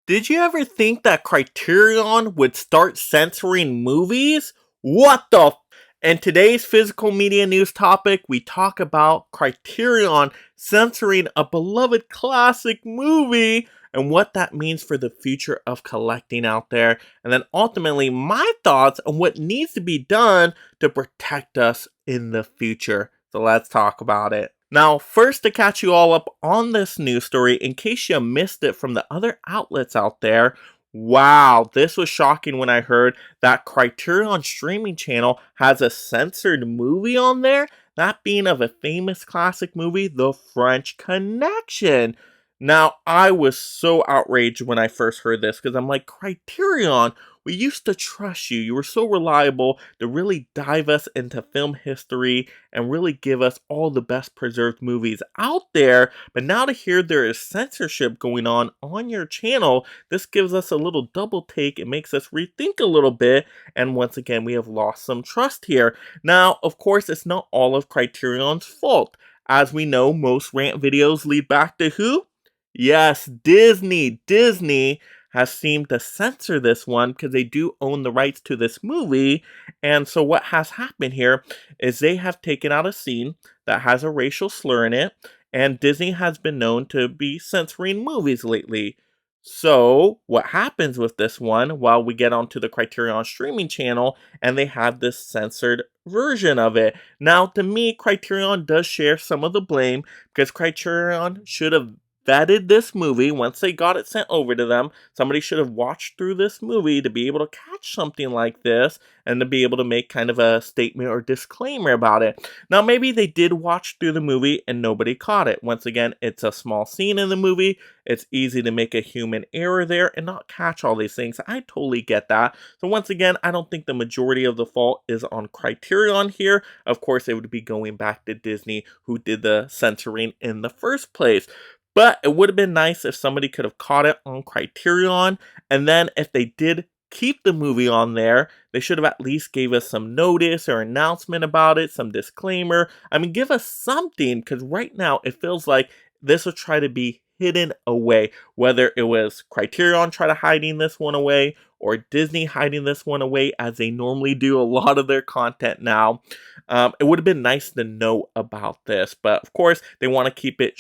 Did you ever think that Criterion would start censoring movies? What the In today's physical media news topic, we talk about Criterion censoring a beloved classic movie and what that means for the future of collecting out there. And then ultimately, my thoughts on what needs to be done to protect us in the future. So let's talk about it. Now, first to catch you all up on this news story, in case you missed it from the other outlets out there, wow, this was shocking when I heard that Criterion streaming channel has a censored movie on there, that being of a famous classic movie, The French Connection. Now, I was so outraged when I first heard this because I'm like, Criterion, we used to trust you. You were so reliable to really dive us into film history and really give us all the best preserved movies out there. But now to hear there is censorship going on your channel, this gives us a little double take. It makes us rethink a little bit. And once again, we have lost some trust here. Now, of course, it's not all of Criterion's fault. As we know, most rant videos lead back to who? Yes, Disney. Disney has seemed to censor this one because they do own the rights to this movie. And so what has happened here is they have taken out a scene that has a racial slur in it, and Disney has been known to be censoring movies lately. So what happens with this one, while we get onto the Criterion streaming channel, and they have this censored version of it. Now, to me, Criterion does share some of the blame because Criterion should have vetted this movie once they got it sent over to them. Somebody should have watched through this movie to be able to catch something like this and to be able to make kind of a statement or disclaimer about it. Now, maybe they did watch through the movie and nobody caught it. Once again, it's a small scene in the movie. It's easy to make a human error there and not catch all these things. I totally get that. So once again, I don't think the majority of the fault is on Criterion here. Of course, it would be going back to Disney, who did the censoring in the first place. But it would have been nice if somebody could have caught it on Criterion, and then if they did keep the movie on there, they should have at least gave us some notice or announcement about it, some disclaimer. I mean, give us something, because right now it feels like this will try to be hidden away, whether it was Criterion try to hiding this one away or Disney hiding this one away as they normally do a lot of their content now. It would have been nice to know about this, but of course they want to keep it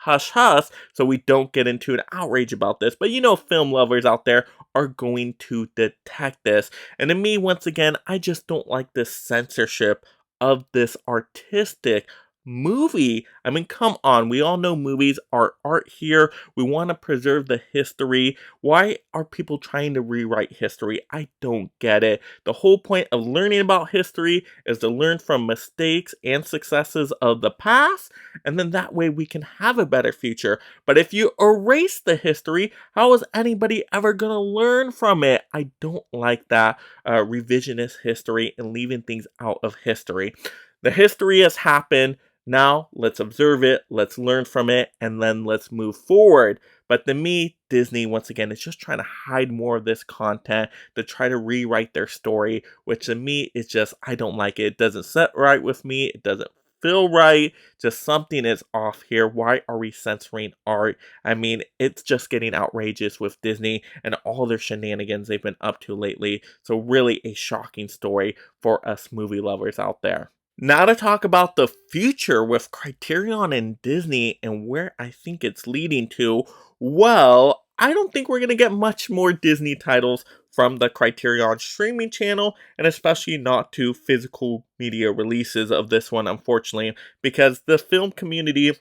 hush hush so we don't get into an outrage about this. But you know, film lovers out there are going to detect this. And to me, once again, I just don't like this censorship of this artistic movie. I mean, come on. We all know movies are art here. We want to preserve the history. Why are people trying to rewrite history? I don't get it. The whole point of learning about history is to learn from mistakes and successes of the past, and then that way we can have a better future. But if you erase the history, how is anybody ever going to learn from it? I don't like that revisionist history and leaving things out of history. The history has happened. Now, let's observe it, let's learn from it, and then let's move forward. But to me, Disney, once again, is just trying to hide more of this content to try to rewrite their story, which to me is just, I don't like it. It doesn't set right with me. It doesn't feel right. Just something is off here. Why are we censoring art? I mean, it's just getting outrageous with Disney and all their shenanigans they've been up to lately. So really a shocking story for us movie lovers out there. Now to talk about the future with Criterion and Disney and where I think it's leading to. Well, I don't think we're going to get much more Disney titles from the Criterion streaming channel, and especially not to physical media releases of this one, unfortunately, because the film community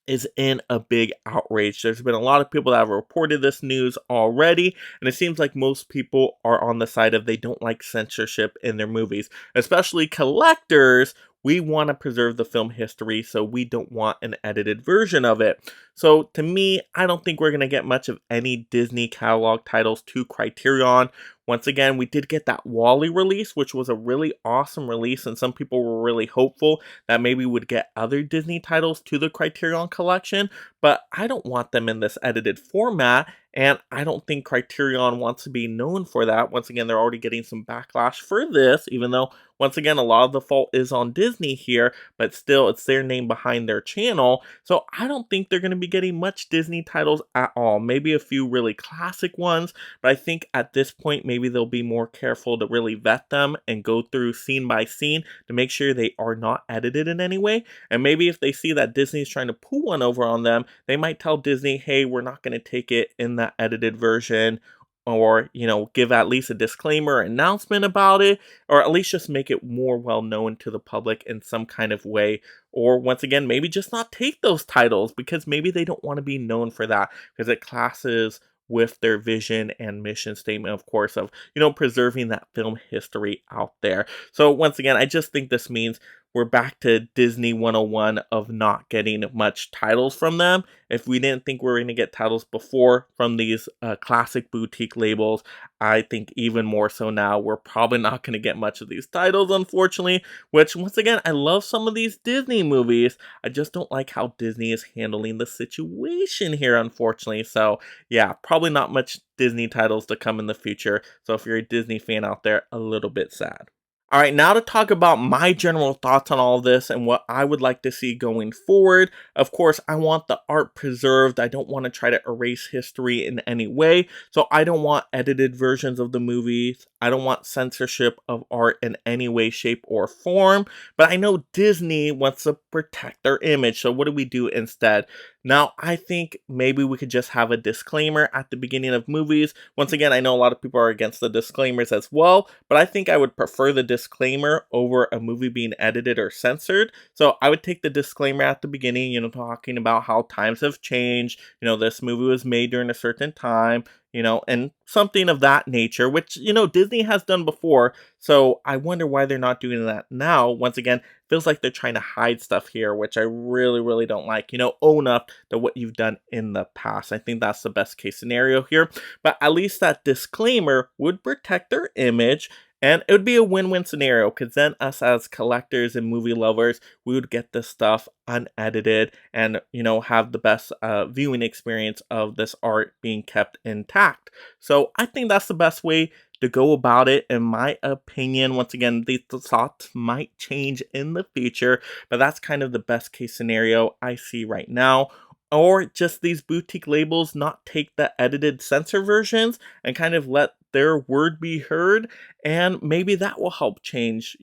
is in a big outrage. There's been a lot of people that have reported this news already, and it seems like most people are on the side of they don't like censorship in their movies, especially collectors. We want to preserve the film history, so we don't want an edited version of it. So to me, I don't think we're going to get much of any Disney catalog titles to Criterion. Once again, we did get that Wall-E release, which was a really awesome release, and some people were really hopeful that maybe we would get other Disney titles to the Criterion collection, but I don't want them in this edited format. And I don't think Criterion wants to be known for that. Once again, they're already getting some backlash for this, even though, once again, a lot of the fault is on Disney here, but still, it's their name behind their channel. So I don't think they're going to be getting much Disney titles at all. Maybe a few really classic ones, but I think at this point, maybe they'll be more careful to really vet them and go through scene by scene to make sure they are not edited in any way. And maybe if they see that Disney's trying to pull one over on them, they might tell Disney, hey, we're not going to take it in that edited version, or, give at least a disclaimer announcement about it, or at least just make it more well known to the public in some kind of way. Or once again, maybe just not take those titles because maybe they don't want to be known for that because it clashes with their vision and mission statement, of course, of, preserving that film history out there. So once again, I just think this means we're back to Disney 101 of not getting much titles from them. If we didn't think we were going to get titles before from these classic boutique labels, I think even more so now, we're probably not going to get much of these titles, unfortunately, which, once again, I love some of these Disney movies. I just don't like how Disney is handling the situation here, unfortunately. So, yeah, probably not much Disney titles to come in the future. So if you're a Disney fan out there, a little bit sad. All right, now to talk about my general thoughts on all of this and what I would like to see going forward. Of course, I want the art preserved. I don't want to try to erase history in any way. So I don't want edited versions of the movies. I don't want censorship of art in any way, shape, or form. But I know Disney wants to protect their image. So what do we do instead? Now, I think maybe we could just have a disclaimer at the beginning of movies. Once again, I know a lot of people are against the disclaimers as well, but I think I would prefer the disclaimer over a movie being edited or censored. So I would take the disclaimer at the beginning, talking about how times have changed, this movie was made during a certain time, and something of that nature, which, Disney has done before. So I wonder why they're not doing that now. Once again, feels like they're trying to hide stuff here, which I really, really don't like. Own up to what you've done in the past. I think that's the best case scenario here. But at least that disclaimer would protect their image. And it would be a win-win scenario because then us as collectors and movie lovers, we would get this stuff unedited and, have the best viewing experience of this art being kept intact. So I think that's the best way to go about it, in my opinion. Once again, these thoughts might change in the future, but that's kind of the best case scenario I see right now. Or just these boutique labels not take the edited censor versions and kind of let their word be heard. And maybe that will help change,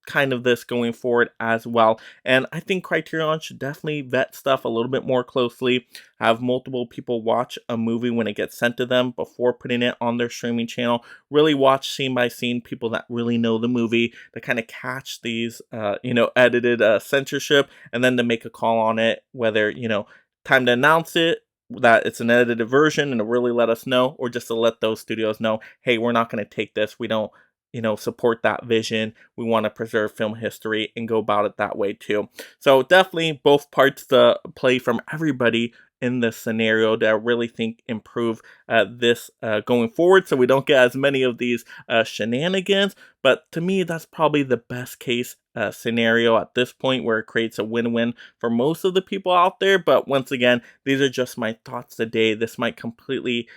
kind of this going forward as well. And I think Criterion should definitely vet stuff a little bit more closely, have multiple people watch a movie when it gets sent to them before putting it on their streaming channel, really watch scene by scene, people that really know the movie to kind of catch these, edited censorship, and then to make a call on it, whether, time to announce it, that it's an edited version, and to really let us know, or just to let those studios know, hey, we're not going to take this. We don't, support that vision. We want to preserve film history and go about it that way too. So definitely both parts to play from everybody in this scenario that I really think improve this going forward, so we don't get as many of these shenanigans. But to me, that's probably the best case scenario at this point, where it creates a win-win for most of the people out there. But once again, these are just my thoughts today. This might completely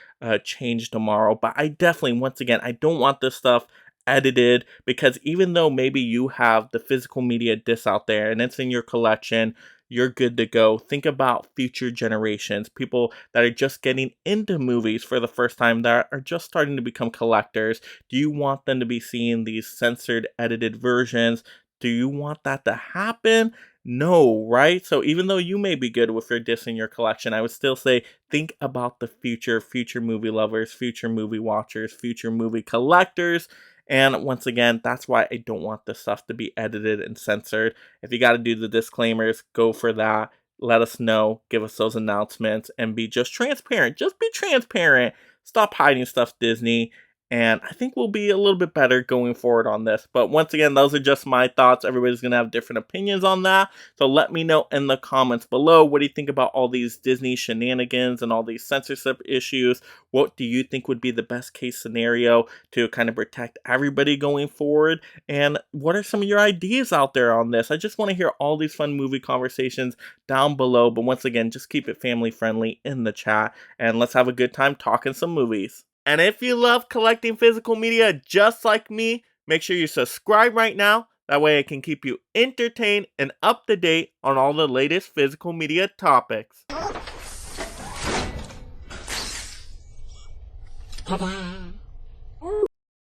change tomorrow, but I definitely, once again, I don't want this stuff edited, because even though maybe you have the physical media disc out there and it's in your collection, you're good to go. Think about future generations, people that are just getting into movies for the first time, that are just starting to become collectors. Do you want them to be seeing these censored, edited versions? Do you want that to happen? No, right? So even though you may be good with your disc in your collection, I would still say think about the future movie lovers, future movie watchers, future movie collectors. And once again, that's why I don't want this stuff to be edited and censored. If you got to do the disclaimers, go for that. Let us know, give us those announcements, and be just transparent. Just be transparent. Stop hiding stuff, Disney. And I think we'll be a little bit better going forward on this. But once again, those are just my thoughts. Everybody's going to have different opinions on that. So let me know in the comments below. What do you think about all these Disney shenanigans and all these censorship issues? What do you think would be the best case scenario to kind of protect everybody going forward? And what are some of your ideas out there on this? I just want to hear all these fun movie conversations down below. But once again, just keep it family friendly in the chat. And let's have a good time talking some movies. And if you love collecting physical media just like me, make sure you subscribe right now. That way I can keep you entertained and up to date on all the latest physical media topics.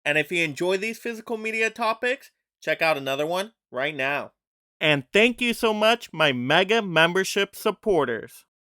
And if you enjoy these physical media topics, check out another one right now. And thank you so much, my mega membership supporters.